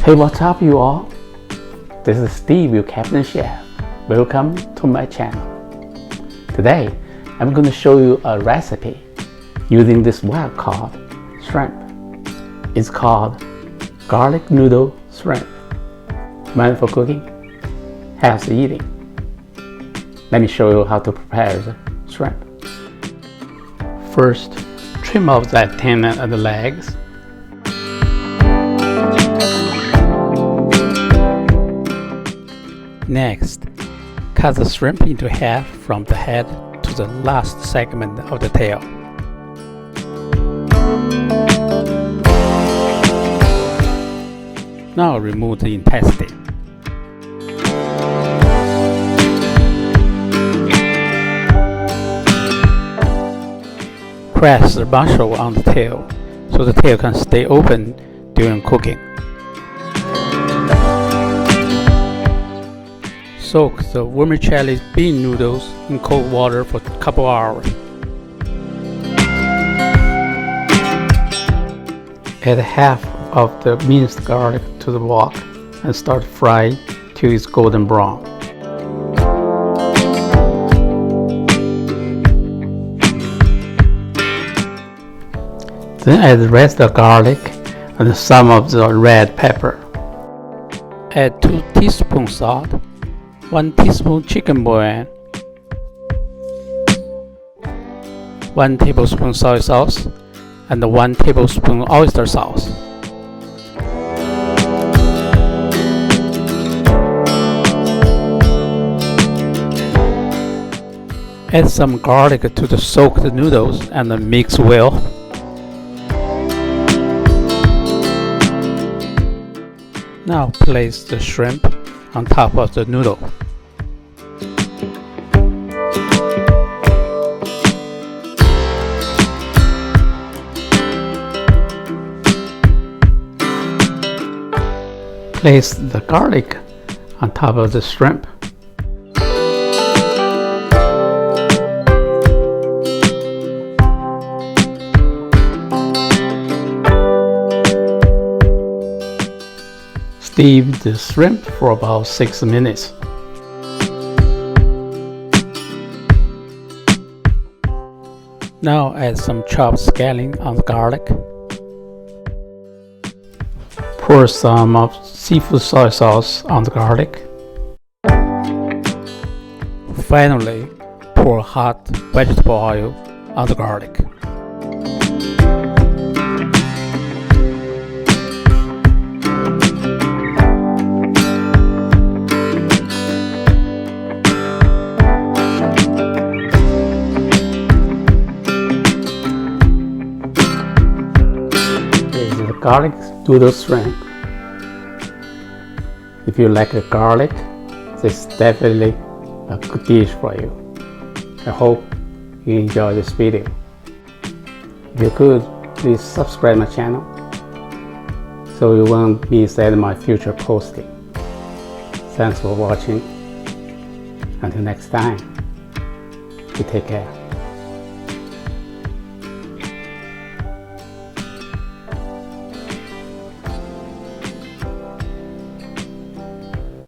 Hey, what's up you all? This is Steve, your Captain Chef. Welcome to my channel. Today, I'm going to show you a recipe using this wild-caught shrimp. It's called garlic noodle shrimp. Mindful cooking, healthy eating. Let me show you how to prepare the shrimp. First, trim off the antenna and the legs. Next, cut the shrimp into half from the head to the last segment of the tail. Now remove the intestine. Press the mussel on the tail so the tail can stay open during cooking. Soak the vermicelli bean noodles in cold water for a couple hours. Add half of the minced garlic to the wok and start frying till it's golden brown. Then add the rest of the garlic and some of the red pepper. Add 2 teaspoons salt, 1 teaspoon chicken bouillon, 1 tablespoon soy sauce, and 1 tablespoon oyster sauce. Add some garlic to the soaked noodles and mix well. Now place the shrimp on top of the noodle. Place the garlic on top of the shrimp. Steam the shrimp for about 6 minutes. Now add some chopped scallion on the garlic. Pour some of seafood soy sauce on the garlic. Finally, pour hot vegetable oil on the garlic. Garlic noodle shrimp. If you like the garlic, this is definitely a good dish for you. I hope you enjoy this video. If you could, please subscribe my channel so you won't miss any of my future posting. Thanks for watching. Until next time, you take care.